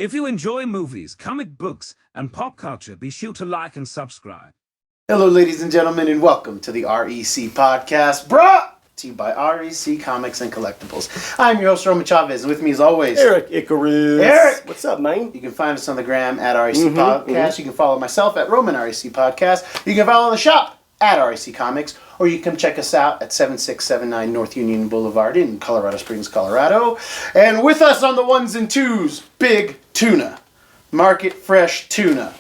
If you enjoy movies, comic books, and pop culture, be sure to like and subscribe. Hello, ladies and gentlemen, and welcome to the REC Podcast, brought to you by REC Comics and Collectibles. I'm your host, Roman Chavez, and with me as always, Erik Icarus. Erik! What's up, man? You can find us on the gram at REC Podcast. You can follow myself at Roman REC Podcast. You can follow the shop at REC Comics, or you can check us out at 7679 North Union Boulevard in Colorado Springs, Colorado. And with us on the ones and twos, Big Tuna. Market Fresh Tuna.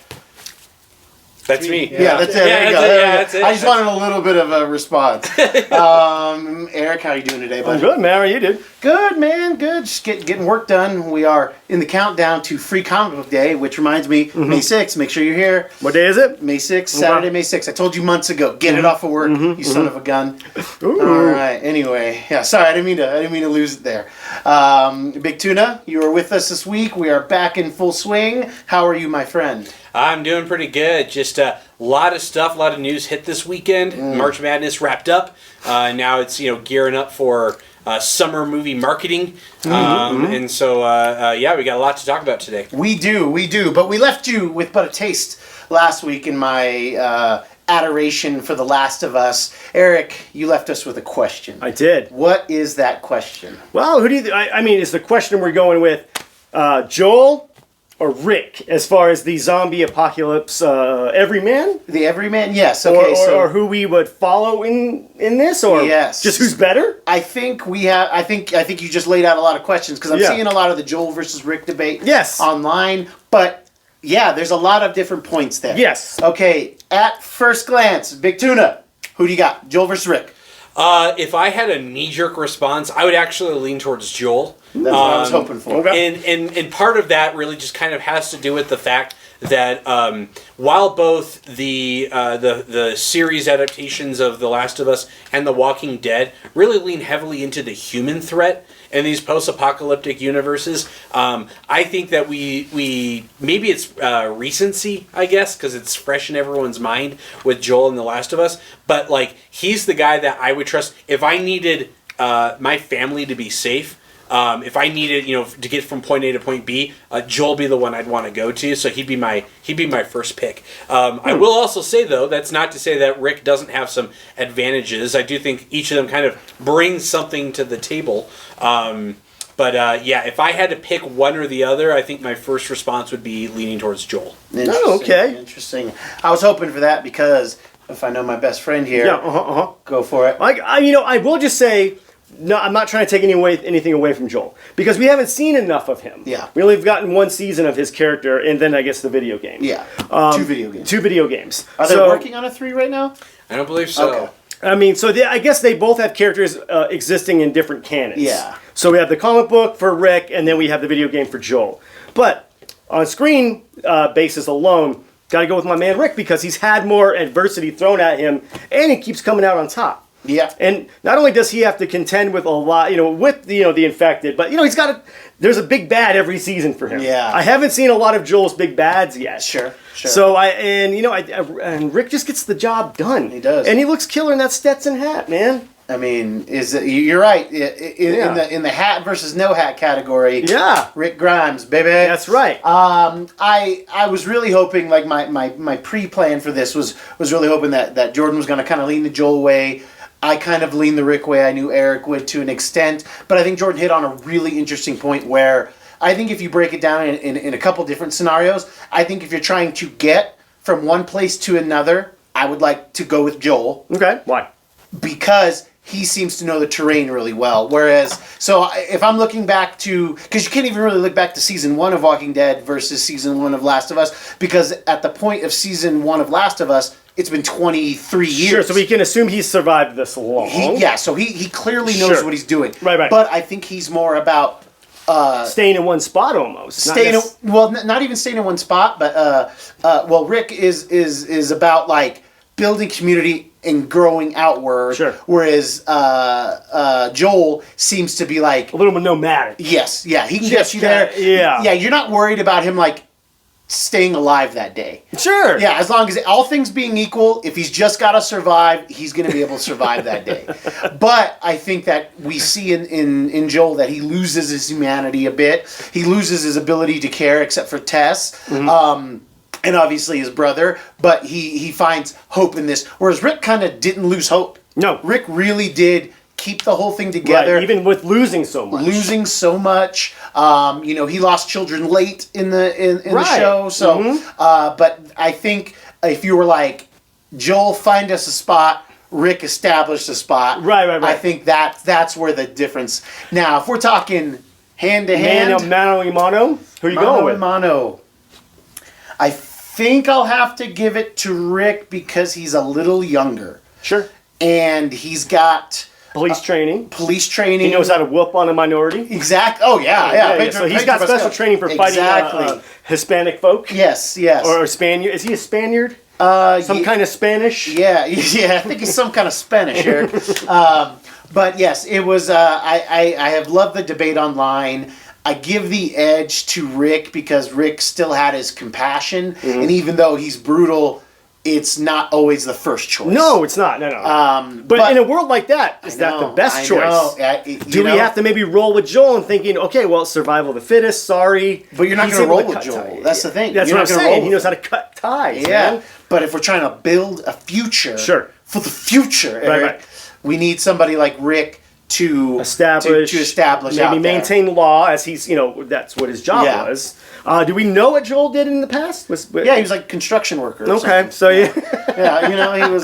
That's me. Yeah, that's it. There you go. That's it. I just wanted a little bit of a response. Erik, how are you doing today, buddy? I'm good, man. How are you, dude? Good, man. Good. Just getting work done. We are in the countdown to Free Comic Book Day, which reminds me, May 6th. Make sure you're here. What day is it? May 6th, Saturday, May 6th. I told you months ago. Get it off of work, you son of a gun. Ooh. All right. Anyway, yeah. Sorry, I didn't mean to lose it there. Big Tuna, you are with us this week. We are back in full swing. How are you, my friend? I'm doing pretty good. Just a lot of stuff, a lot of news hit this weekend. March Madness wrapped up. Now it's gearing up for summer movie marketing, and so yeah, we got a lot to talk about today. We do. But we left you with but a taste last week in my adoration for The Last of Us. Erik, you left us with a question. I did. What is that question? Well, who do you? I mean, is the question we're going with Joel or Rick as far as the zombie apocalypse everyman? The Everyman? Yes. Okay. Or who we would follow in this, or yes, just who's better? I think we have. I think you just laid out a lot of questions because I'm seeing a lot of the Joel versus Rick debate. Yes. Online, but yeah, there's a lot of different points there. Yes. Okay. At first glance, Big Tuna, who do you got? Joel versus Rick? If I had a knee-jerk response, I would actually lean towards Joel. That's what I was hoping for. Okay. And part of that really just kind of has to do with the fact that while both the series adaptations of The Last of Us and The Walking Dead really lean heavily into the human threat in these post-apocalyptic universes, I think that we maybe it's recency, I guess, because it's fresh in everyone's mind with Joel and The Last of Us, but like he's the guy that I would trust if I needed my family to be safe. If I needed, to get from point A to point B, Joel be the one I'd want to go to. So he'd be my first pick. I will also say though, that's not to say that Rick doesn't have some advantages. I do think each of them kind of brings something to the table. But yeah, if I had to pick one or the other, I think my first response would be leaning towards Joel. Oh, okay. Interesting. I was hoping for that because if I know my best friend here, go for it. I will just say. No, I'm not trying to take anything away from Joel because we haven't seen enough of him. Yeah, we only have gotten one season of his character, and then I guess the video game. Yeah, 2 video games. 2 video games. Are they working on a 3 right now? I don't believe so. Okay. I mean, I guess they both have characters existing in different canons. Yeah. So we have the comic book for Rick, and then we have the video game for Joel. But on screen basis alone, got to go with my man Rick because he's had more adversity thrown at him, and he keeps coming out on top. Yeah, and not only does he have to contend with a lot, with the infected, but there's a big bad every season for him. Yeah, I haven't seen a lot of Joel's big bads yet. Sure. So and Rick just gets the job done. He does, and he looks killer in that Stetson hat, man. I mean, you're right in the hat versus no hat category. Yeah, Rick Grimes, baby. That's right. I was really hoping, like my pre-plan for this was really hoping that Jordan was going to kind of lean the Joel way. I kind of lean the Rick way. I knew Erik would to an extent, but I think Jordan hit on a really interesting point where I think if you break it down in a couple different scenarios, I think if you're trying to get from one place to another, I would like to go with Joel. Okay, why? Because he seems to know the terrain really well. Whereas, so if I'm looking back to, because you can't even really look back to season 1 of Walking Dead versus season 1 of Last of Us, because at the point of season 1 of Last of Us, it's been 23 years. Sure, so we can assume he's survived this long. So he clearly knows what he's doing. Right. But I think he's more about staying in one spot almost. Not even staying in one spot, but Rick is about like building community and growing outward. Sure. Whereas Joel seems to be like a little more nomadic. Yes, yeah, he can get you there. Yeah, you're not worried about him like staying alive that day. Sure. Yeah, as long as all things being equal, if he's just got to survive, he's going to be able to survive that day. But I think that we see in Joel that he loses his humanity a bit. He loses his ability to care, except for Tess. And obviously his brother, but he finds hope in this. Whereas Rick kind of didn't lose hope. No. Rick really did keep the whole thing together. Right, even with losing so much. He lost children late in the show. So, but I think if you were like, Joel, find us a spot, Rick established a spot. Right. I think that's where the difference. Now, if we're talking hand to hand, mano a mano, who are you going with? Mano. I think I'll have to give it to Rick because he's a little younger. Sure. And he's got police training. He knows how to whoop on a minority. Exactly. Oh, yeah. So he's got special training for fighting Hispanic folk. Yes. Or Spaniard. Is he a Spaniard? Some kind of Spanish? Yeah. I think he's some kind of Spanish, Eric. But yes, it was. I have loved the debate online. I give the edge to Rick because Rick still had his compassion, and even though he's brutal, it's not always the first choice. No, it's not. No. But in a world like that, is that the best choice? Do we have to maybe roll with Joel and thinking, okay, well, survival of the fittest, sorry. But you're not going to roll with Joel. That's the thing. That's what I'm saying. He knows how to cut ties. Yeah. Man. But if we're trying to build a future for the future, Eric, we need somebody like Rick to establish maybe maintain law, as he's, that's what his job was. Do we know what Joel did in the past? He was like a construction worker. Okay, so he was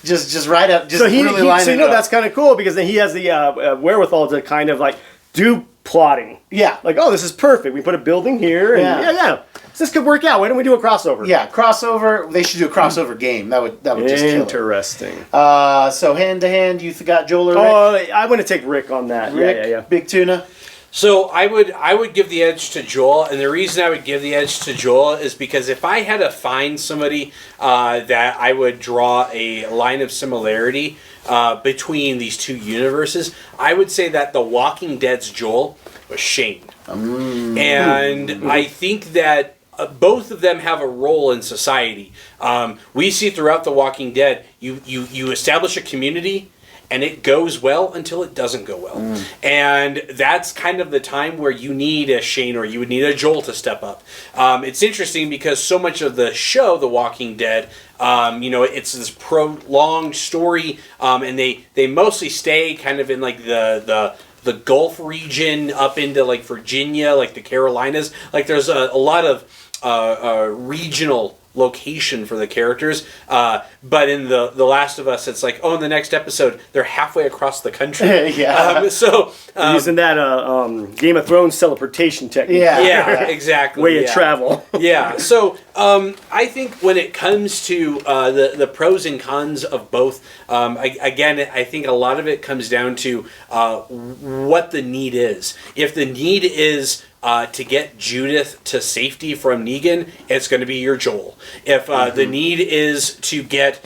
just right up. Just really lining it up. That's kind of cool because then he has the wherewithal to kind of like do plotting. Yeah, like this is perfect. We put a building here, and this could work out. Why don't we do a crossover? Yeah, crossover. They should do a crossover game. That would just kill it. Interesting. So hand to hand, you got Joel or Rick? Oh, I want to take Rick on that. Rick, yeah. Big Tuna. So I would give the edge to Joel, and the reason I would give the edge to Joel is because if I had to find somebody that I would draw a line of similarity between these two universes, I would say that The Walking Dead's Joel was Shane. And I think that both of them have a role in society. We see throughout The Walking Dead, you establish a community, and it goes well until it doesn't go well. And that's kind of the time where you need a Shane or you would need a Joel to step up. It's interesting because so much of the show, The Walking Dead, it's this prolonged story, and they mostly stay kind of in like the Gulf region up into like Virginia, like the Carolinas. Like there's a lot of regional location for the characters, but in the Last of Us, it's like, in the next episode they're halfway across the country. Using that Game of Thrones teleportation technique. Exactly. Way of travel. So I think when it comes to the pros and cons of both, I think a lot of it comes down to what the need is. If the need is to get Judith to safety from Negan, it's going to be your Joel. If the need is to get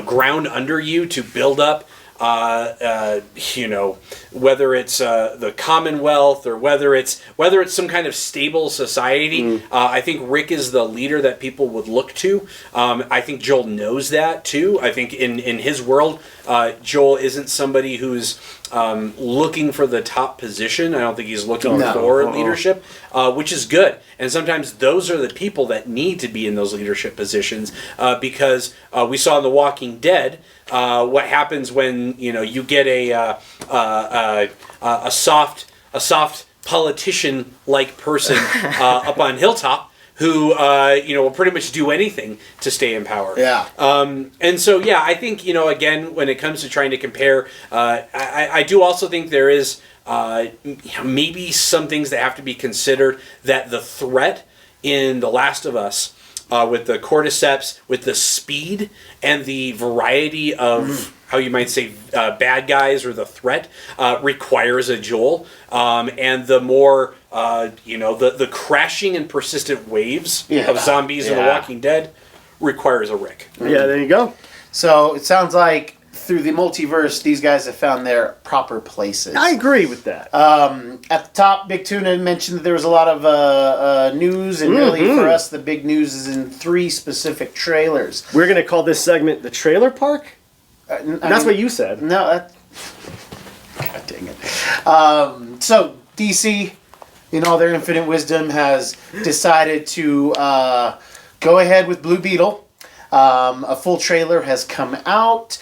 ground under you to build up, whether it's the Commonwealth or whether it's some kind of stable society, I think Rick is the leader that people would look to. I think Joel knows that too. I think in his world, Joel isn't somebody who's looking for the top position. I don't think he's looking for leadership, which is good. And sometimes those are the people that need to be in those leadership positions, because we saw in The Walking Dead what happens when you get a soft politician like person up on Hilltop who will pretty much do anything to stay in power. And so I think again, when it comes to trying to compare, I do also think there is maybe some things that have to be considered, that the threat in The Last of Us, with the cordyceps, with the speed and the variety of how you might say bad guys, or the threat, requires a Joel, and the more the crashing and persistent waves of zombies in The Walking Dead requires a Rick. Yeah, there you go. So it sounds like through the multiverse, these guys have found their proper places. I agree with that. At the top, Big Tuna mentioned that there was a lot of news, and really for us, the big news is in 3 specific trailers. We're going to call this segment the Trailer Park? That's what you said. No, God dang it. So, DC, in all their infinite wisdom, has decided to go ahead with Blue Beetle. A full trailer has come out.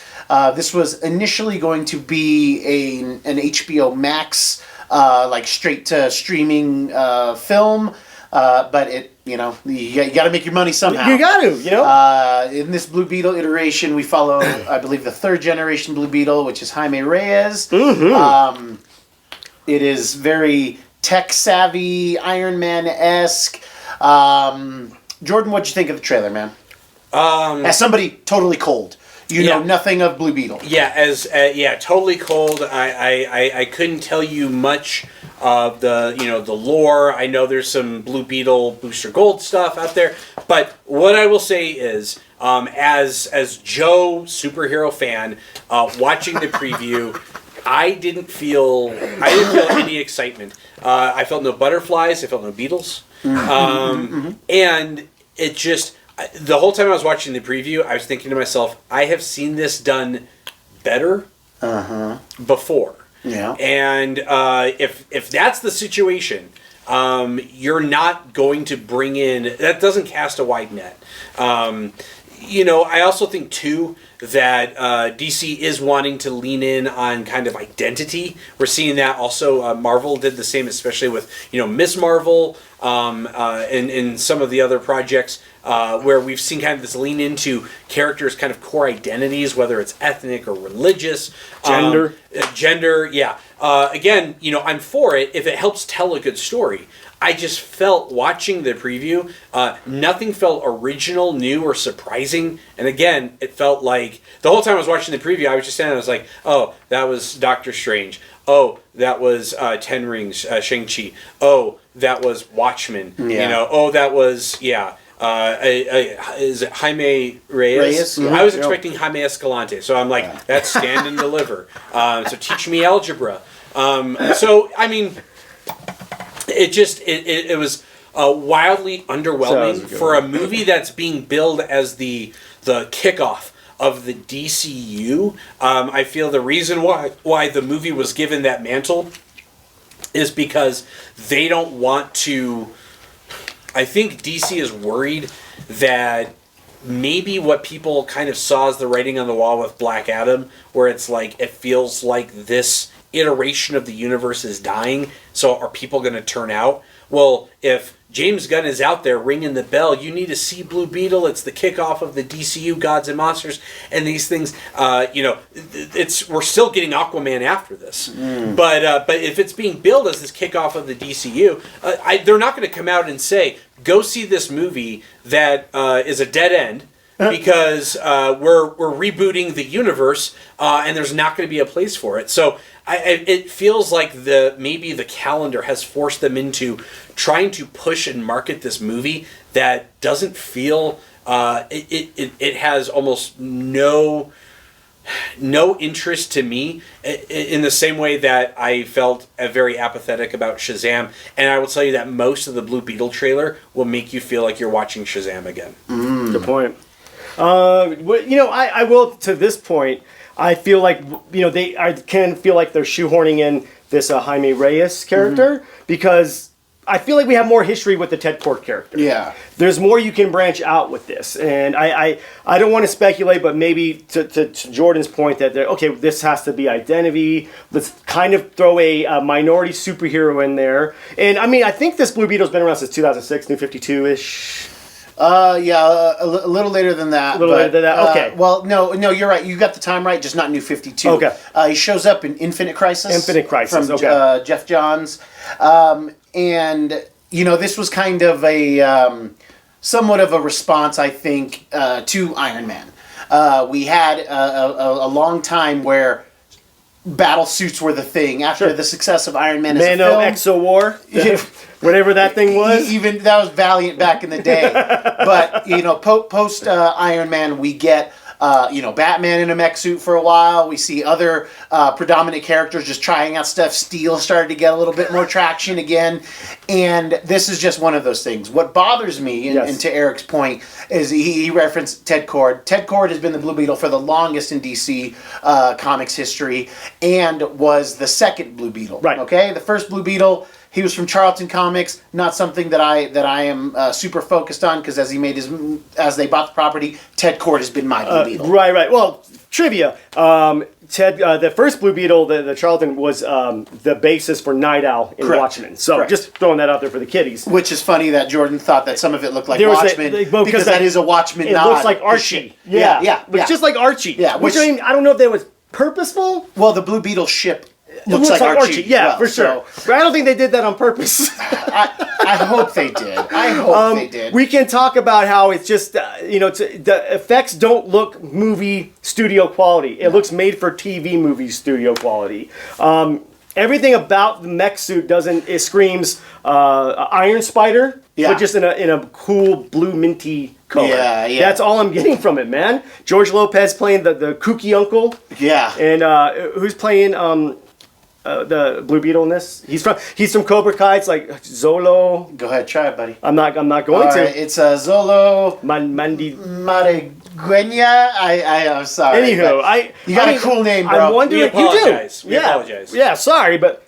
This was initially going to be an HBO Max, like straight to streaming film, but it, you got to make your money somehow. You got to, In this Blue Beetle iteration, we follow, I believe, the 3rd generation Blue Beetle, which is Jaime Reyes. It is very tech savvy, Iron Man-esque. Jordan, what'd you think of the trailer, man? As somebody totally cold, you know nothing of Blue Beetle. Yeah, totally cold. I couldn't tell you much of the lore. I know there's some Blue Beetle Booster Gold stuff out there, but what I will say is, as Joe superhero fan, watching the preview, I didn't feel any excitement. I felt no butterflies. I felt no beetles, and it just. The whole time I was watching the preview, I was thinking to myself, I have seen this done better before. Yeah. And if that's the situation, you're not going to bring in... That doesn't cast a wide net. I also think, too, that DC is wanting to lean in on kind of identity. We're seeing that also. Marvel did the same, especially with, Miss Marvel and some of the other projects where we've seen kind of this lean into characters' kind of core identities, whether it's ethnic or religious. Gender, yeah. Again, I'm for it if it helps tell a good story. I just felt, watching the preview, nothing felt original, new, or surprising. And again, it felt like, the whole time I was watching the preview, I was just standing there, I was like, oh, that was Doctor Strange. Oh, that was Ten Rings, Shang-Chi. Oh, that was Watchmen. Yeah. Oh, that was, is it Jaime Reyes? Mm-hmm. I was expecting Jaime Escalante. So I'm like, that's Stand and Deliver. So teach me algebra. So, I mean... It was wildly underwhelming for a movie that's being billed as the kickoff of the DCU. I feel the reason why the movie was given that mantle is because they don't want to... I think DC is worried that maybe what people kind of saw as the writing on the wall with Black Adam, where it's like, it feels like this iteration of the universe is dying, so are people going to turn out? Well, if James Gunn is out there ringing the bell, you need to see Blue Beetle, it's the kickoff of the DCU Gods and Monsters, and these things, we're still getting Aquaman after this. But if it's being billed as this kickoff of the DCU, they're not going to come out and say, go see this movie that is a dead end, because we're rebooting the universe, and there's not going to be a place for it. So it feels like maybe the calendar has forced them into trying to push and market this movie that doesn't feel... It has almost no interest to me, in the same way that I felt very apathetic about Shazam. And I will tell you that most of the Blue Beetle trailer will make you feel like you're watching Shazam again. Good point. I will, to this point, I feel like, I can feel like they're shoehorning in this Jaime Reyes character, because I feel like we have more history with the Ted Kord character. Yeah. There's more you can branch out with this. And I don't want to speculate, but maybe to Jordan's point that, this has to be identity. Let's kind of throw a minority superhero in there. And, I think this Blue Beetle's been around since 2006, New 52-ish. A little later than that. Okay. Well, no, you're right. You got the time right, just not New 52. Okay. He shows up in Infinite Crisis. From Jeff Johns. And, this was kind of a somewhat of a response, I think, to Iron Man. We had a long time where battle suits were the thing after the success of Iron Man as a film. Exo War. Whatever that thing was. Even that was Valiant back in the day. But, post Iron Man, we get Batman in a mech suit for a while. We see other predominant characters just trying out stuff. Steel started to get a little bit more traction again. And this is just one of those things. What bothers me, and to Eric's point, is he referenced Ted Kord. Ted Kord has been the Blue Beetle for the longest in DC Comics history and was the second Blue Beetle. Right. Okay? The first Blue Beetle, he was from Charlton Comics, not something that I am super focused on, because as they bought the property, Ted Kord has been my Blue Beetle. Right. Well, trivia. Ted, the first Blue Beetle, the Charlton, was the basis for Night Owl in Watchmen. So just throwing that out there for the kiddies. Which is funny that Jordan thought that some of it looked like Watchmen, because that is a Watchmen nod. It looks like Archie. Yeah. It's just like Archie. Yeah. Which I mean, I don't know if that was purposeful. Well, the Blue Beetle ship looks like Archie. Yeah, for sure. But I don't think they did that on purpose. I hope they did. I hope they did. We can talk about how it's just, the effects don't look movie studio quality. It looks made for TV movie studio quality. Everything about the mech suit it screams Iron Spider, but just in a cool blue minty color. Yeah. That's all I'm getting from it, man. George Lopez playing the kooky uncle. Yeah. And who's playing the Blue Beetle in this? He's from Cobra Kai. It's like Zolo. Go ahead, try it, buddy. I'm not going to. Right, it's Zolo Mandi Mariguenya. I'm sorry. Anywho, you got a cool name, bro. I'm wondering. We apologize. You do. We apologize. Yeah, sorry, but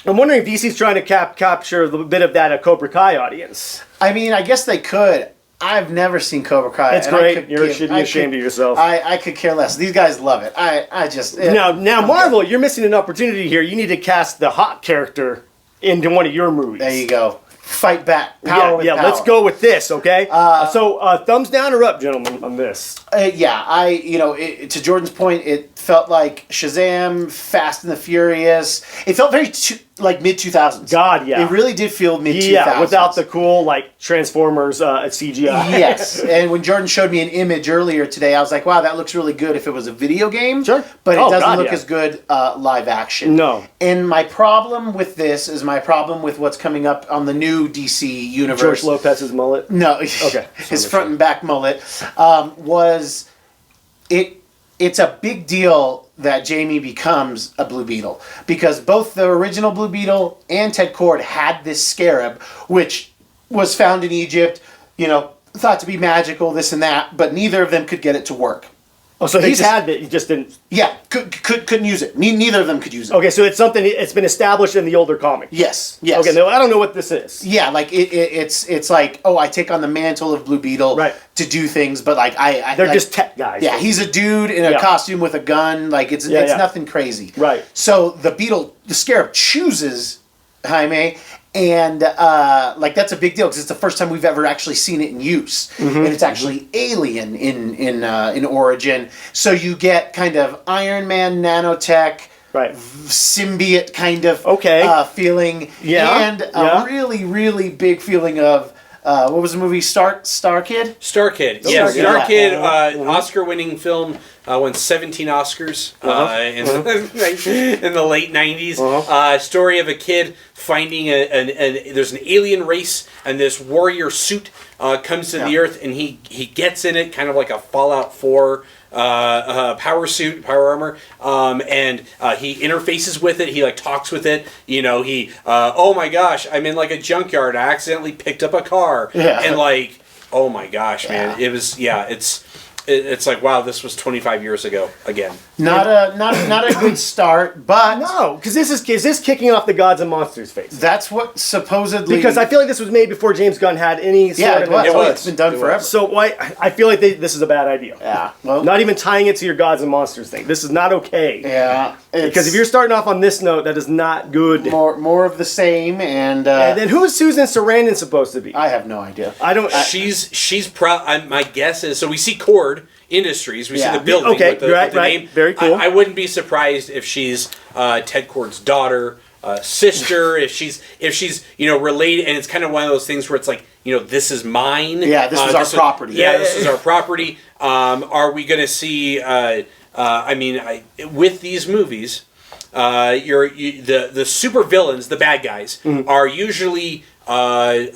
I'm wondering if DC's trying to capture a little bit of that Cobra Kai audience. I mean, I guess they could. I've never seen Cobra Kai. It's great. You should be ashamed of yourself. I could care less. These guys love it. I just... Now, Marvel, you're missing an opportunity here. You need to cast the Hawk character into one of your movies. There you go. Fight back. Power with power. Let's go with this, okay? So, thumbs down or up, gentlemen, on this? To Jordan's point, it felt like Shazam, Fast and the Furious. It felt very mid-2000s. God, yeah. It really did feel mid-2000s. Yeah, without the cool, Transformers CGI. Yes, and when Jordan showed me an image earlier today, I was like, wow, that looks really good if it was a video game. Sure. But it doesn't look as good live action. No. And my problem with this is my problem with what's coming up on the new DC universe. George Lopez's mullet? No. Okay. His front and back mullet was... It's a big deal that Jamie becomes a Blue Beetle, because both the original Blue Beetle and Ted Kord had this scarab, which was found in Egypt, thought to be magical, this and that, but neither of them could get it to work. Oh, so he had it, he just didn't... Yeah, couldn't use it. Neither of them could use it. Okay, so it's something, it's been established in the older comic. Yes. Okay, no, I don't know what this is. Yeah, it's like, I take on the mantle of Blue Beetle to do things, but they're just tech guys. Yeah, he's a dude in a costume with a gun, it's nothing crazy. Right. So the scarab chooses Jaime, and that's a big deal, because it's the first time we've ever actually seen it in use, and it's actually alien in origin. So you get kind of Iron Man nanotech, symbiote kind of feeling, and a really, really big feeling of what was the movie? Star Kid? Star Kid. Yes, Star Kid, Oscar-winning film, won 17 Oscars in the late 90s. Story of a kid finding there's an alien race, and this warrior suit comes to the Earth, and he gets in it, kind of like a Fallout 4 power suit, power armor, and he interfaces with it. He talks with it. Oh my gosh, I'm in a junkyard. I accidentally picked up a car, and oh my gosh, man, it was it's like, wow, this was 25 years ago again. Not a good start, but no, because is this kicking off the Gods and Monsters phase? That's what supposedly, because I feel like this was made before James Gunn had any sort of... It's been done forever. So I feel like this is a bad idea. Yeah. Well, not even tying it to your Gods and Monsters thing. This is not okay. Yeah. Because if you're starting off on this note, that is not good. More of the same, and then who's Susan Sarandon supposed to be? I have no idea. I don't. She's my guess is, so we see Kord Industries. We see the building with the name. Very cool. I wouldn't be surprised if she's Ted Kord's daughter, sister. if she's related, and it's kind of one of those things where it's like, this is mine. Yeah, this is our property. This is our property. Are we going to see? With these movies, the super villains, the bad guys, are usually power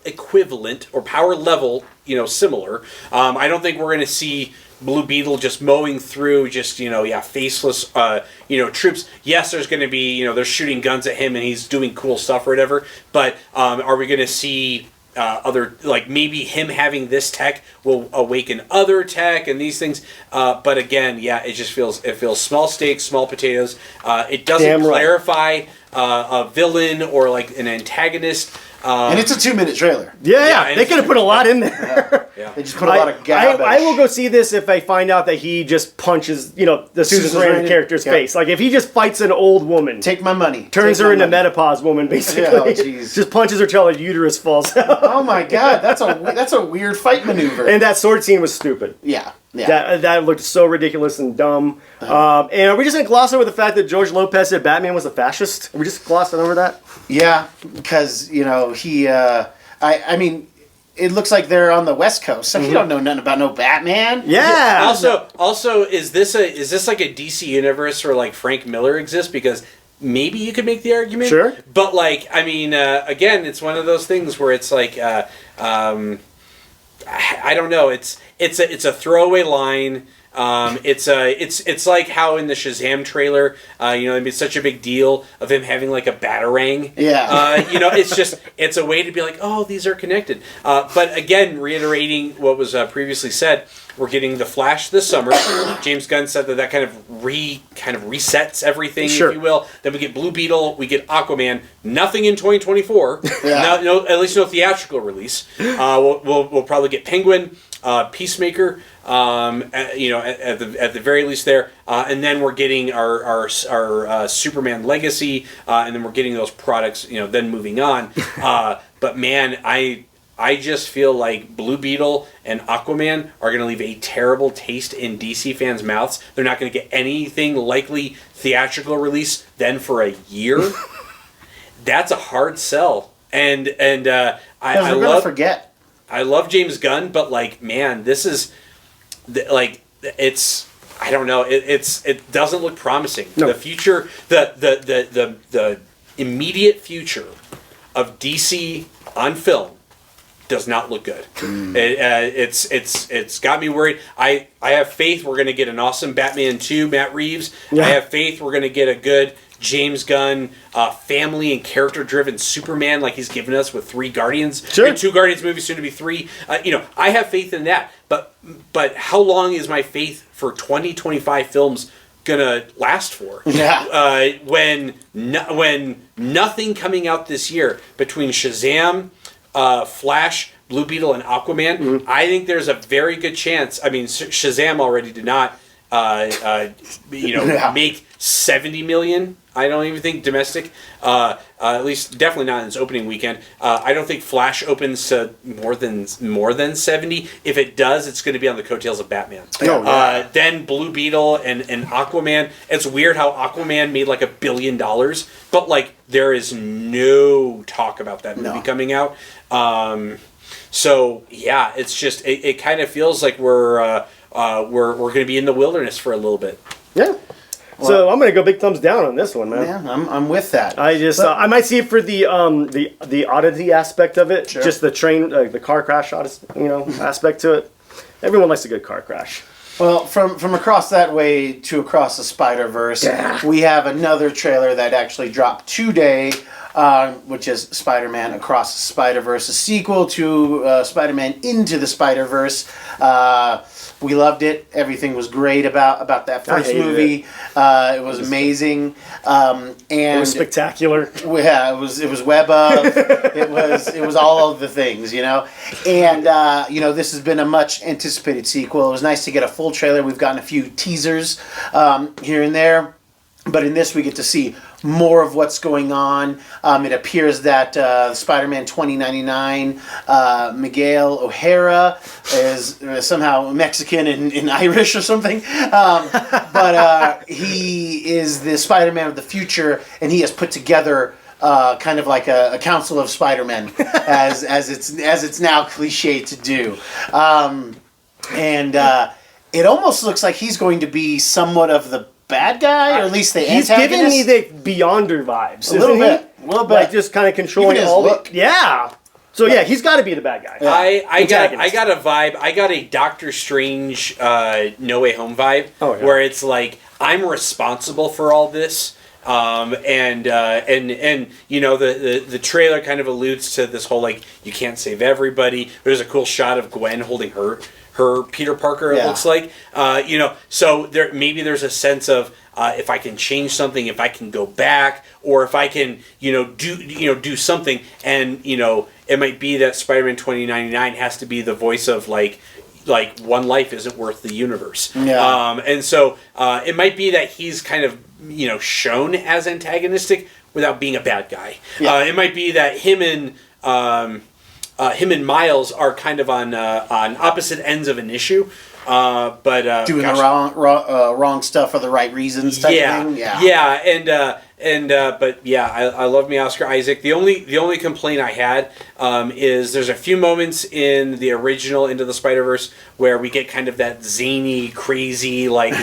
equivalent or power level similar. I don't think we're going to see Blue Beetle just mowing through just faceless troops. Yes, there's going to be they're shooting guns at him and he's doing cool stuff or whatever. But are we going to see other, like maybe him having this tech will awaken other tech and these things? But again, it just feels small stakes, small potatoes. It doesn't clarify a villain or like an antagonist. And it's a 2-minute trailer. Yeah, they could have put a lot in there. Yeah. They just put a lot of garbage. I will go see this if I find out that he just punches, the Susan Sarandon character's face. Like if he just fights an old woman, take my money, turns her into menopause woman, basically. Just punches her till her uterus falls out. Oh my god, that's a weird fight maneuver. And that sword scene was stupid. Yeah. That looked so ridiculous and dumb. And are we just going to gloss over the fact that George Lopez said Batman was a fascist? Are we just glossing over that? Yeah, because, he, I mean, it looks like they're on the West Coast, so you don't know nothing about no Batman. Yeah. Also, is this like a DC universe where like Frank Miller exists? Because maybe you could make the argument. Sure. But like, I mean, again, it's one of those things where it's like, I don't know. It's a throwaway line. It's like how in the Shazam trailer, they made such a big deal of him having like a batarang. Yeah. It's a way to be like, oh, these are connected. But again, reiterating what was previously said, we're getting the Flash this summer. James Gunn said that kind of resets everything, if you will. Then we get Blue Beetle, we get Aquaman. Nothing in 2024. No, at least no theatrical release. We'll probably get Penguin, Peacemaker. At the very least there, and then we're getting our Superman Legacy, and then we're getting those products. Then moving on. But man, I just feel like Blue Beetle and Aquaman are going to leave a terrible taste in DC fans' mouths. They're not going to get anything likely theatrical release then for a year. That's a hard sell, and I love forget. I love James Gunn, but like, man, this is. I don't know. It doesn't look promising. No. The future, the immediate future of DC on film does not look good. It's got me worried. I have faith we're going to get an awesome Batman 2, Matt Reeves. Yeah. I have faith we're going to get a good James Gunn, family and character-driven Superman, like he's given us with 3 Guardians, 2 Guardians movies, soon to be 3. I have faith in that. But how long is my faith for 2025 films gonna last for? Yeah. When nothing coming out this year between Shazam, Flash, Blue Beetle, and Aquaman, I think there's a very good chance. I mean, Shazam already did not, make 70 million. I don't even think domestic. At least, definitely not in its opening weekend. I don't think Flash opens to more than 70. If it does, it's going to be on the coattails of Batman. Then Blue Beetle and Aquaman. It's weird how Aquaman made like $1 billion, but like there is no talk about that movie coming out. So yeah, it's just it kind of feels like we're going to be in the wilderness for a little bit. Yeah. Well, so I'm gonna go big thumbs down on this one, man. Yeah, I'm with that. I might see it for the oddity aspect of it, just the train, the car crash, aspect to it. Everyone likes a good car crash. Well, from across that way to across the Spiderverse, we have another trailer that actually dropped today, which is Spider-Man Across the Spider-Verse, a sequel to Spider-Man Into the Spider-Verse. We loved it. Everything was great about that first movie. It was amazing. And it was spectacular. Yeah, it was web of. it was all of the things, And this has been a much anticipated sequel. It was nice to get a full trailer. We've gotten a few teasers here and there. But in this, we get to see more of what's going on. It appears that Spider-Man 2099, Miguel O'Hara, is somehow Mexican and Irish or something. But he is the Spider-Man of the future, and he has put together kind of like a council of Spider-Men, as it's now cliche to do. It almost looks like he's going to be somewhat of the bad guy, or at least the antagonist. He's giving me the Beyonder vibes. A little bit. Like just kind of controlling all look. Yeah. So yeah, he's got to be the bad guy. I got Antagonist. a vibe. I got a Doctor Strange No Way Home vibe, where it's like I'm responsible for all this. And you know the trailer kind of alludes to this whole like you can't save everybody. There's a cool shot of Gwen holding her Peter Parker. It looks like you know. So there's a sense of if I can change something, if I can go back, or if I can do something, and you know it might be that Spider-Man 2099 has to be the voice of like one life isn't worth the universe. Yeah. And so it might be that he's kind of shown as antagonistic without being a bad guy. Yeah. It might be that him and Miles are kind of on opposite ends of an issue. But doing the wrong stuff for the right reasons type of thing. But yeah, I love me Oscar Isaac. The only complaint I had is there's a few moments in the original Into the Spider-Verse where we get kind of that zany, crazy, like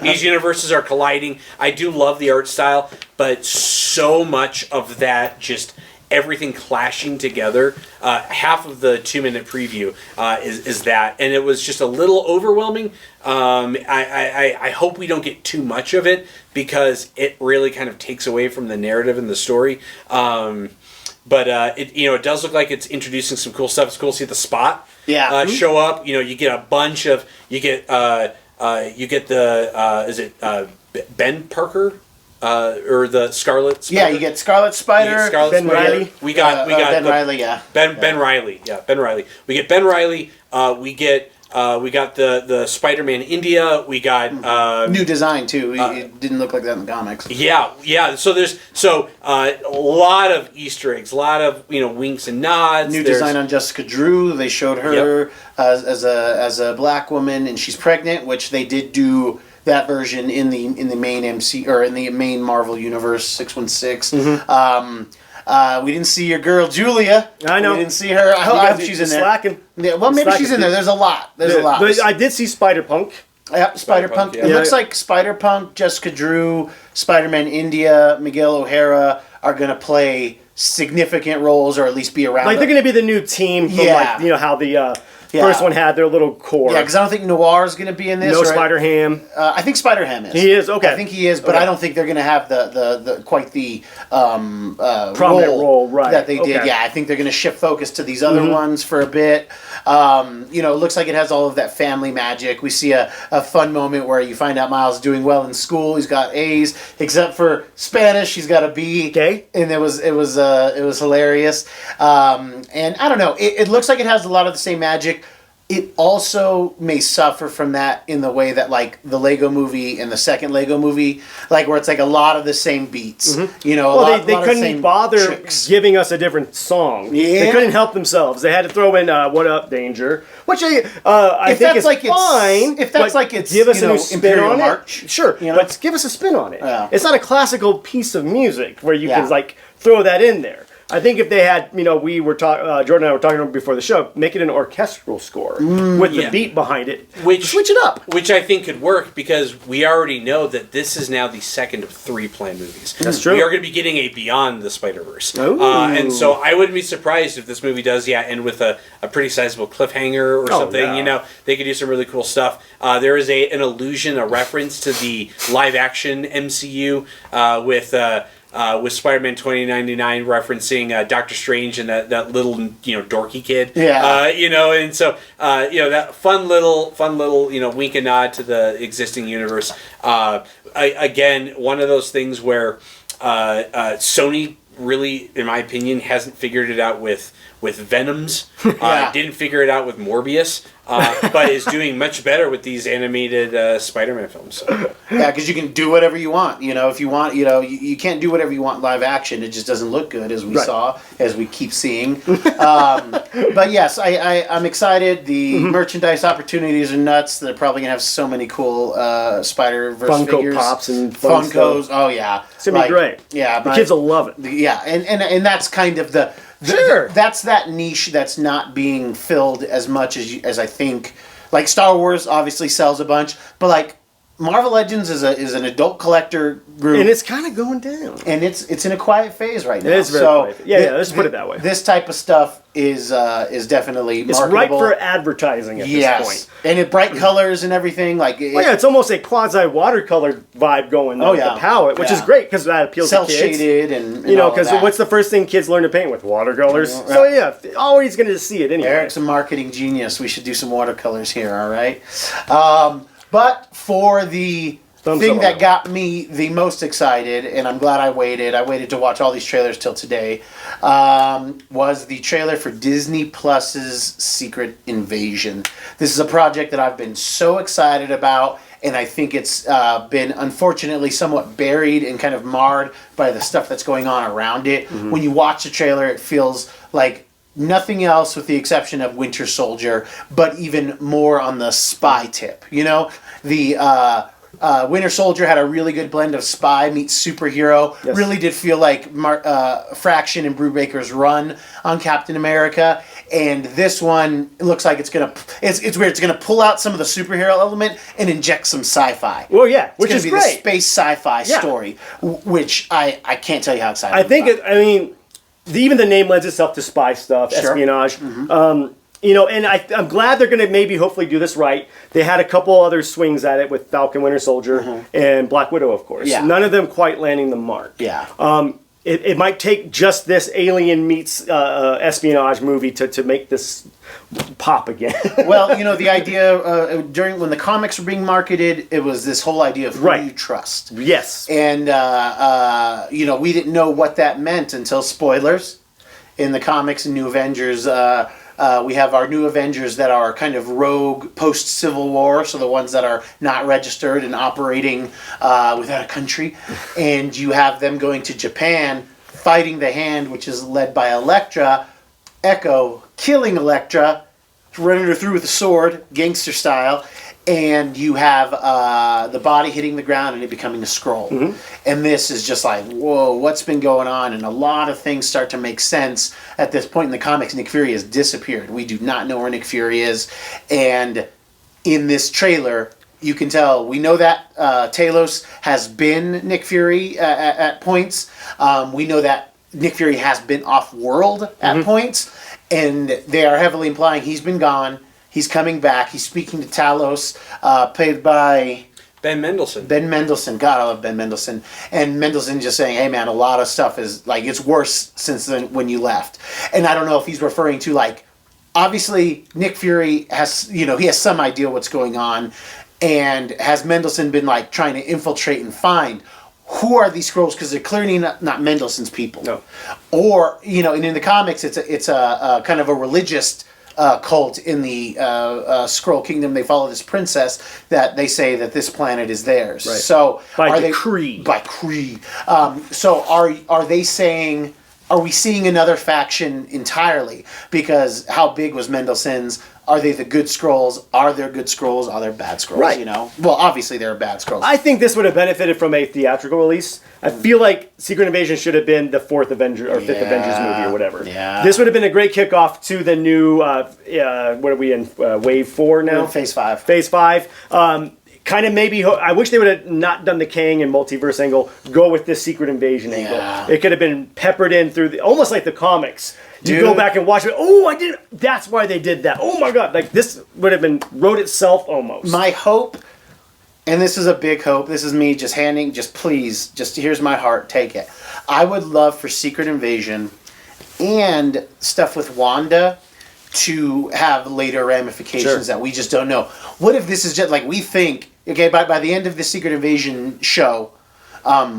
these universes are colliding. I do love the art style, but so much of that just everything clashing together. Half of the 2-minute preview is that, and it was just a little overwhelming. I hope we don't get too much of it because it really kind of takes away from the narrative and the story. But it does look like it's introducing some cool stuff. It's cool to see the Spot show up. You get a bunch of Ben Parker. Or the Scarlet Spider. Yeah, you get Scarlet Spider. Ben Riley. We got Ben Riley. Yeah. Ben Riley. Yeah, Ben Riley. We get Ben Riley. We got the Spider-Man India. We got new design too. It didn't look like that in the comics. Yeah. So there's a lot of Easter eggs, a lot of winks and nods. New design on Jessica Drew. They showed her as a black woman, and she's pregnant, which they did do. That version in the main MC or in the main Marvel Universe 616. Mm-hmm. We didn't see your girl Julia. I know. We didn't see her. I hope she's in there. Slacking. Yeah, well, maybe she's in there. There's a lot. But I did see Spider-Punk. Yep, Spider-Punk. It looks like Spider-Punk, Jessica Drew, Spider-Man India, Miguel O'Hara are going to play significant roles or at least be around. Like they're going to be the new team from how the first one had their little core. Yeah, because I don't think Noir is going to be in this. No Spider-Ham. I think Spider-Ham is. He is, okay. I think he is, but I don't think they're going to have the quite the prominent role right. that they did. Yeah, I think they're going to shift focus to these other ones for a bit. It looks like it has all of that family magic. We see a fun moment where you find out Miles is doing well in school. He's got A's, except for Spanish. He's got a B. Okay. And it was hilarious. And I don't know. It looks like it has a lot of the same magic. It also may suffer from that in the way that, like, the Lego movie and the second Lego movie, like, where it's, like, a lot of the same beats. Mm-hmm. They couldn't be bothered giving us a differerent song. Yeah. They couldn't help themselves. They had to throw in What Up, Danger, which I think is fine. If that's like it's, give us a new spin on March, it. Sure, but give us a spin on it. Yeah. It's not a classical piece of music where you can, like, throw that in there. I think if they had, we were Jordan and I were talking about before the show, make it an orchestral score with the beat behind it. Switch it up. Which I think could work because we already know that this is now the second of 3 planned movies. That's true. We are going to be getting a Beyond the Spider-Verse. And so I wouldn't be surprised if this movie does, end with a pretty sizable cliffhanger or something. Yeah. They could do some really cool stuff. There is an allusion, a reference to the live-action MCU with Spider-Man 2099 referencing Doctor Strange and that little dorky kid, and so that fun little wink and nod to the existing universe. Again, one of those things where Sony really, in my opinion, hasn't figured it out with Venoms. Didn't figure it out with Morbius, but is doing much better with these animated Spider-Man films. So. Yeah, because you can do whatever you want. If you want, you can't do whatever you want live action. It just doesn't look good, as we saw, as we keep seeing. But yes, I'm excited. The merchandise opportunities are nuts. They're probably going to have so many cool Spider-Verse Funko figures. Pops and Funkos. Oh, yeah. It's going to be great. Yeah. The kids will love it. Yeah, and that's kind of that's that niche that's not being filled as much as I think. Like, Star Wars obviously sells a bunch, but, like, Marvel Legends is an adult collector group, And it's kind of going down. and it's in a quiet phase right now. It is very quiet. Yeah, let's put it that way. This type of stuff is definitely It's marketable. ripe for advertising at this point. And it bright colors and everything like. Well, yeah, it's almost a quasi watercolor vibe going on with the palette, which is great because that appeals to kids. Cel-shaded and you know, because because what's the first thing kids learn to paint with? Watercolors. Yeah. So yeah, always going to see it anyway. Eric's a marketing genius. We should do some watercolors here, all right? But for the thing that got me the most excited, and I'm glad I waited to watch all these trailers till today, was the trailer for Disney Plus's Secret Invasion. This is a project that I've been so excited about, and I think it's been unfortunately somewhat buried and kind of marred by the stuff that's going on around it. Mm-hmm. When you watch the trailer, it feels like nothing else with the exception of Winter Soldier, but even more on the spy tip. You know, the Winter Soldier had a really good blend of spy meets superhero. Yes. Really did feel like Fraction and Brubaker's run on Captain America. And this one looks like it's weird. It's gonna pull out some of the superhero element and inject some sci-fi. Well, yeah, which is great. It's gonna be the space sci-fi story, which I can't tell you how excited. I think even the name lends itself to spy stuff, espionage. Mm-hmm. You know, and I'm glad they're going to maybe hopefully do this right. They had a couple other swings at it with Falcon, Winter Soldier, and Black Widow, of course. Yeah. None of them quite landing the mark. Yeah. It might take just this alien meets espionage movie to make this pop again. Well, you know, the idea when the comics were being marketed, it was this whole idea of who you trust. Yes. And, you know, we didn't know what that meant until spoilers. In the comics and New Avengers, we have our New Avengers that are kind of rogue post-Civil War, so the ones that are not registered and operating without a country. And you have them going to Japan, fighting the Hand, which is led by Elektra. Echo killing Elektra, running her through with a sword, gangster style. And you have the body hitting the ground and it becoming a scroll. Mm-hmm. And this is just like, whoa, what's been going on? And a lot of things start to make sense at this point in the comics. Nick Fury has disappeared. We do not know where Nick Fury is. And in this trailer, you can tell, we know that Talos has been Nick Fury at points. We know that Nick Fury has been off-world at points. And they are heavily implying he's been gone. He's coming back. He's speaking to Talos, played by Ben Mendelsohn. Ben Mendelsohn. God, I love Ben Mendelsohn. And Mendelsohn just saying, hey, man, a lot of stuff is, like, it's worse since when you left. And I don't know if he's referring to, like, obviously Nick Fury has, you know, he has some idea what's going on. And has Mendelsohn been, like, trying to infiltrate and find who are these scrolls? Because they're clearly not Mendelsohn's people. No. Or, you know, and in the comics, it's a kind of a religious cult in the Skrull Kingdom. They follow this princess that they say that this planet is theirs. Right. So by decree. By decree. So are they saying? Are we seeing another faction entirely? Because how big was Mendelsohn's? Are they the good Skrulls? Are there good Skrulls? Are there bad Skrulls? Right. You know. Well, obviously there are bad Skrulls. I think this would have benefited from a theatrical release. I feel like Secret Invasion should have been the fourth Avenger or fifth Avengers movie or whatever. Yeah. This would have been a great kickoff to the new. What are we in? Wave 4 now. Phase 5. Phase 5. Kind of maybe. I wish they would have not done the Kang and multiverse angle. Go with this Secret Invasion angle. It could have been peppered in through almost like the comics. You go back and watch it. Oh, I didn't. That's why they did that. Oh my God! Like this would have been wrote itself almost. My hope, and this is a big hope. This is me just handing. Please, here's my heart. Take it. I would love for Secret Invasion and stuff with Wanda to have later ramifications that we just don't know. What if this is just like we think? Okay, by the end of the Secret Invasion show,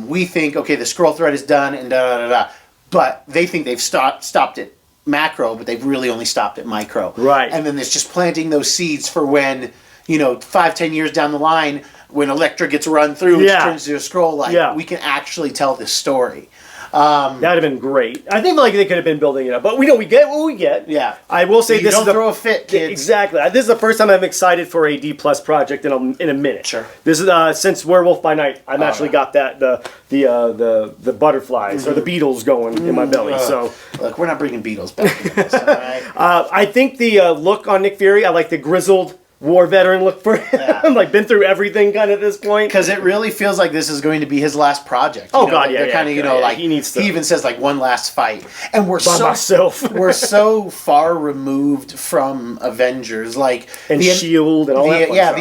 we think, okay, the Skrull threat is done and da-da-da-da. But they think they've stopped at macro, but they've really only stopped at micro. Right. And then there's just planting those seeds for when, 5-10 years down the line, when Elektra gets run through, which turns into a Skrull, we can actually tell this story. That'd have been great. I think like they could have been building it up, but we get what we get. Yeah, I will say this don't throw a fit, kids. Exactly. This is the first time I'm excited for a D+ project in a minute. Sure. This is since Werewolf by Night. I've actually got that the butterflies or the beetles going in my belly. So look, we're not bringing Beetles back into this, all right? I think the look on Nick Fury. I like the grizzled war veteran look for him. Like, been through everything kind of at this point. Because it really feels like this is going to be his last project. Oh, God, yeah. They're kind of, like, he needs to. He even says, like, one last fight. And we're By myself. we're so far removed from Avengers. Like, And S.H.I.E.L.D. and all that fun stuff.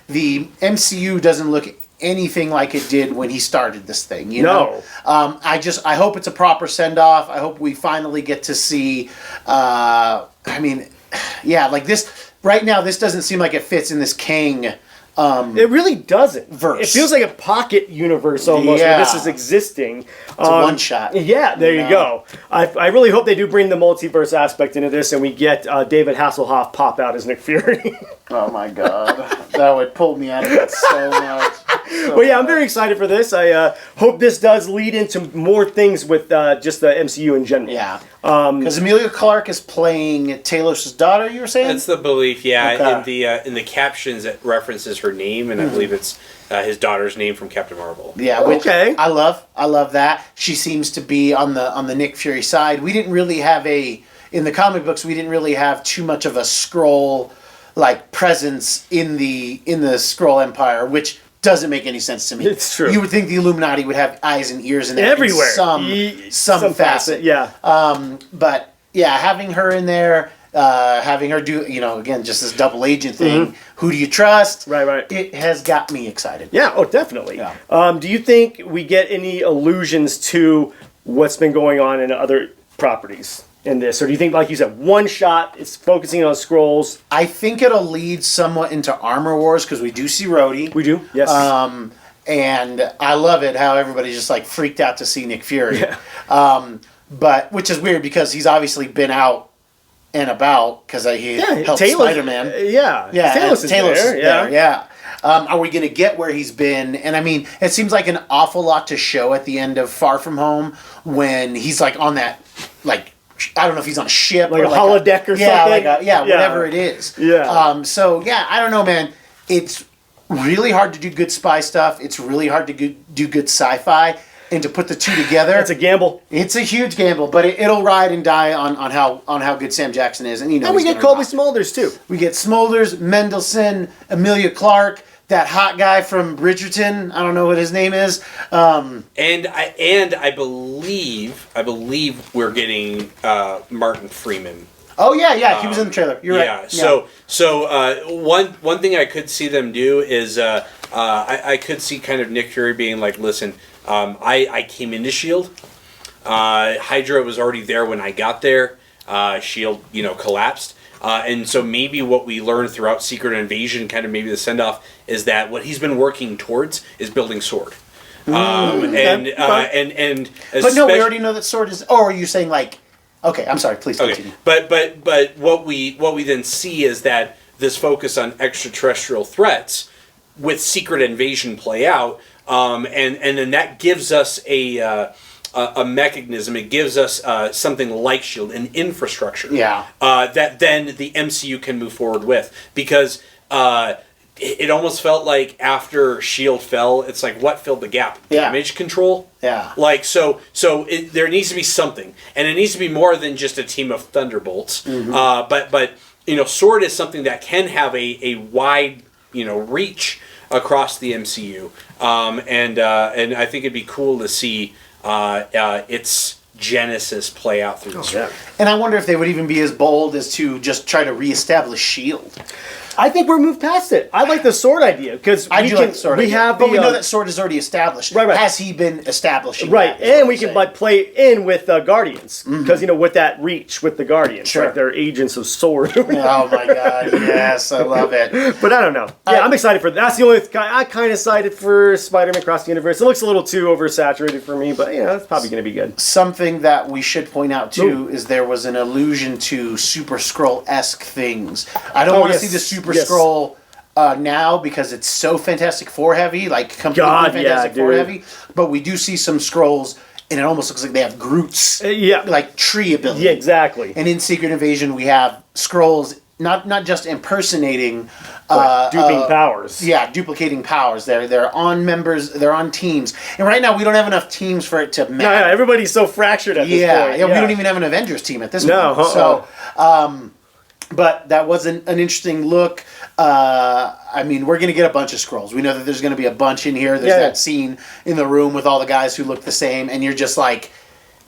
The MCU doesn't look anything like it did when he started this thing, you know? I hope it's a proper send-off. I hope we finally get to see, like this, right now, this doesn't seem like it fits in this Kang, it really doesn't. Verse. It feels like a pocket universe almost where this is existing. It's a one-shot. Yeah, there you go. I really hope they do bring the multiverse aspect into this and we get David Hasselhoff pop out as Nick Fury. Oh my god. That would pull me out of it so much. Well, yeah, I'm very excited for this. I hope this does lead into more things with just the MCU in general. Yeah. Because Emilia Clarke is playing Talos' daughter, you were saying? That's the belief, yeah. Okay. In the captions, it references her name, and I believe it's his daughter's name from Captain Marvel. Yeah, which I love that. She seems to be on the Nick Fury side. We didn't really have in the comic books, we didn't really have too much of a Skrull like presence in the Skrull Empire, which doesn't make any sense to me. It's true. You would think the Illuminati would have eyes and ears in everywhere. Some facet. Yeah. But yeah, having her in there, having her do, again, just this double agent thing. Who do you trust? Right. It has got me excited. Yeah, definitely. Yeah. Do you think we get any allusions to what's been going on in other properties in this? Or do you think, like you said, one shot, it's focusing on Skrulls? I think it'll lead somewhat into Armor Wars because we do see Rhodey. We do, yes. And I love it how everybody's just like freaked out to see Nick Fury. Yeah. But which is weird because he's obviously been out and about because he helped Spider-Man. Talos is there. Yeah. Are we going to get where he's been? And I mean, it seems like an awful lot to show at the end of Far From Home when he's like on that, like, I don't know if he's on a ship like or a holodeck or something. Whatever it is. Yeah. I don't know, man. It's really hard to do good spy stuff. It's really hard to do good sci-fi, and to put the two together, it's a gamble. It's a huge gamble, but it'll ride and die on how good Sam Jackson is, and we get Colby Smulders too. We get Smulders, Mendelsohn, Emilia Clarke. That hot guy from Bridgerton, I don't know what his name is. And I believe we're getting Martin Freeman. Oh yeah, he was in the trailer. You're right. So one thing I could see them do is I could see kind of Nick Fury being like, listen, I came into Shield. Hydra was already there when I got there. Shield, collapsed. And so maybe what we learned throughout Secret Invasion, kind of maybe the send-off, is that what he's been working towards is building Sword. But no, we already know that Sword is... Or are you saying like... Okay, I'm sorry, please continue. Okay. But what we then see is that this focus on extraterrestrial threats with Secret Invasion play out, and then that gives us a mechanism. It gives us something like S.H.I.E.L.D., an infrastructure. Yeah. That then the MCU can move forward with. Because it almost felt like after S.H.I.E.L.D. fell, it's like, what filled the gap? Yeah. Damage control? Yeah. Like, so there needs to be something. And it needs to be more than just a team of Thunderbolts. But Sword is something that can have a wide, reach across the MCU. And I think it'd be cool to see its genesis play out through the story. And I wonder if they would even be as bold as to just try to reestablish S.H.I.E.L.D. I think we're moved past it. I like the Sword idea because I do like the Sword idea. But we know that Sword is already established. Right. Has he been establishing? Right, and we can play in with Guardians because with that reach with the Guardians, sure. Like they're agents of Sword. Oh my God! Yes, I love it. But I don't know. Yeah, I'm excited for that. That's the only. I kind of excited for Spider-Man Across the Universe. It looks a little too oversaturated for me, but it's probably going to be good. Something that we should point out too is there was an allusion to Super Skrull-esque things. I don't want to see the Super Skrull now because it's so Fantastic Four heavy, like completely Fantastic Four heavy. But we do see some Skrulls, and it almost looks like they have Groot's like tree ability. Yeah, exactly. And in Secret Invasion, we have Skrulls not just impersonating, duping powers. Yeah, duplicating powers. They're on members. They're on teams. And right now, we don't have enough teams for it to matter. No, everybody's so fractured at this point. Yeah, we don't even have an Avengers team at this point. No. So, But that was an interesting look. I mean, we're going to get a bunch of scrolls. We know that there's going to be a bunch in here. There's that scene in the room with all the guys who look the same, and you're just like,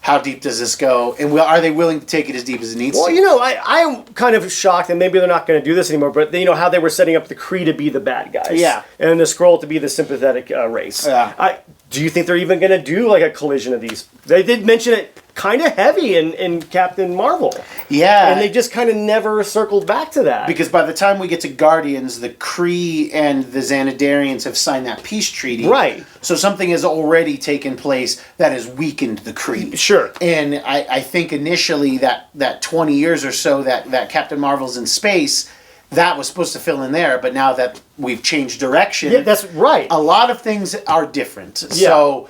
how deep does this go? And are they willing to take it as deep as it needs to? Well, you know, I'm kind of shocked, and maybe they're not going to do this anymore, but you know how they were setting up the Kree to be the bad guys. Yeah. And the Skrull to be the sympathetic race. Yeah. Do you think they're even going to do like a collision of these? They did mention it kind of heavy in Captain Marvel. Yeah. And they just kind of never circled back to that. Because by the time we get to Guardians, the Kree and the Xanadarians have signed that peace treaty. Right. So something has already taken place that has weakened the Kree. Sure. And I think initially that 20 years or so that Captain Marvel's in space, that was supposed to fill in there. But now that we've changed direction... Yeah, that's right. A lot of things are different. Yeah. So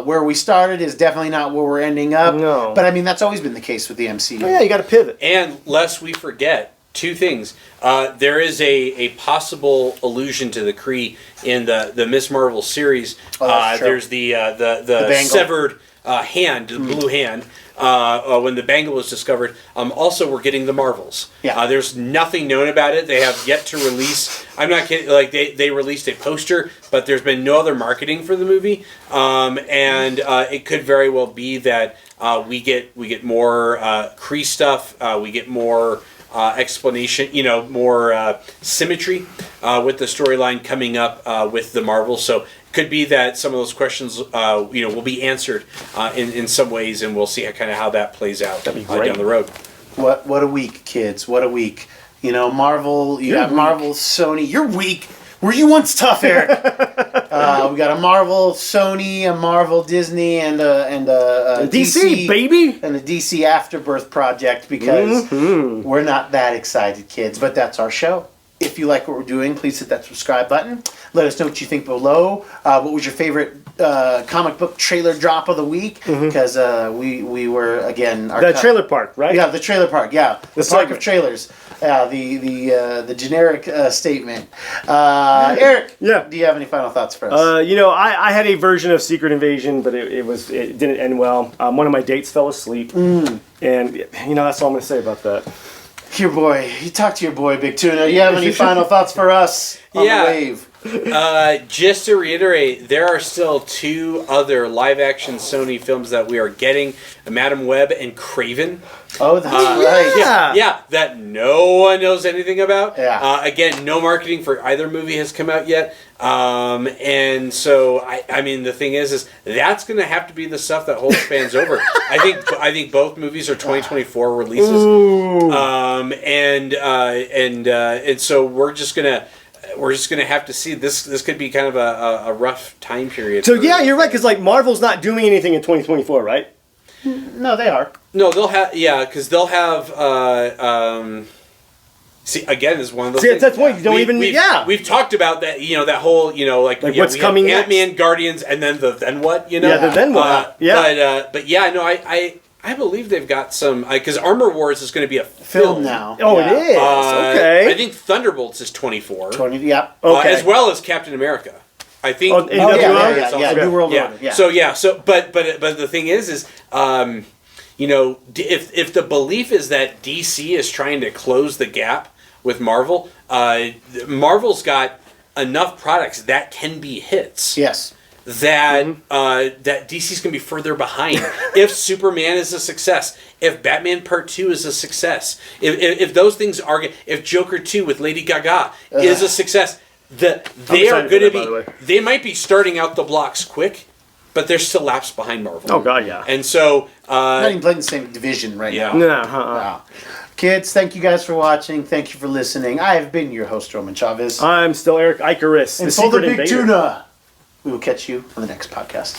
where we started is definitely not where we're ending up. No. But I mean, that's always been the case with the MCU. Oh, yeah, you got to pivot. And lest we forget, two things. There is a possible allusion to the Kree in the Miss Marvel series. That's true. There's the bangle. severed hand, the blue hand. When the bangle was discovered. Also, we're getting the Marvels. Yeah. There's nothing known about it. They have yet to release. I'm not kidding. Like they released a poster, but there's been no other marketing for the movie. And it could very well be that we get more Kree stuff. We get more explanation. You know, more symmetry with the storyline coming up with the Marvels. So. Could be that some of those questions, will be answered in some ways, and we'll see how that plays out down the road. What a week, kids! What a week! You know, Marvel. You got Marvel, Sony. You're weak. Were you once tough, Eric? We got a Marvel, Sony, a Marvel, Disney, and a DC, baby, and a DC Afterbirth project because we're not that excited, kids. But that's our show. If you like what we're doing, please hit that subscribe button. Let us know what you think below. What was your favorite comic book trailer drop of the week? Because we were, again... The trailer park, right? Yeah, the trailer park, yeah. The park segment. of trailers. The generic statement. Eric, do you have any final thoughts for us? I had a version of Secret Invasion, but it didn't end well. One of my dates fell asleep. And, that's all I'm going to say about that. Your boy. You talk to your boy, Big Tuna. You have any final thoughts for us on the wave? Just to reiterate, there are still two other live-action Sony films that we are getting: Madam Web and Craven. Oh, that's right. Yeah, that no one knows anything about. Yeah. Again, no marketing for either movie has come out yet. And so, I mean, the thing is that's going to have to be the stuff that holds fans over. I think both movies are 2024 releases. Ooh. And so we're just gonna have to see. This could be kind of a rough time period. So you're right, because Marvel's not doing anything in 2024, right? No, they are. No, they'll have because they'll have. See, again, is one of those. See, things. that's the point. You don't We've talked about that. That whole. What's coming next? Ant-Man, Guardians, and then the then what? Yeah, the then what? I believe they've got some because Armor Wars is going to be a Film now. Oh, it is. Okay. I think Thunderbolts is 24. 20. Yeah. Okay. As well as Captain America. I think. New World Order. Yeah. So but the thing is if the belief is that DC is trying to close the gap with Marvel, Marvel's got enough products that can be hits. Yes. That DC's going to be further behind. If Superman is a success, if Batman Part 2 is a success, if those things are, if Joker 2 with Lady Gaga is a success, they are going to be. They might be starting out the blocks quick, but they're still laps behind Marvel. Oh God, yeah. And so not even playing the same division right now. No. Kids, thank you guys for watching. Thank you for listening. I have been your host, Roman Chavez. I'm still Erik Icarus, and the so the Secret Big Invader. Tuna. We will catch you on the next podcast.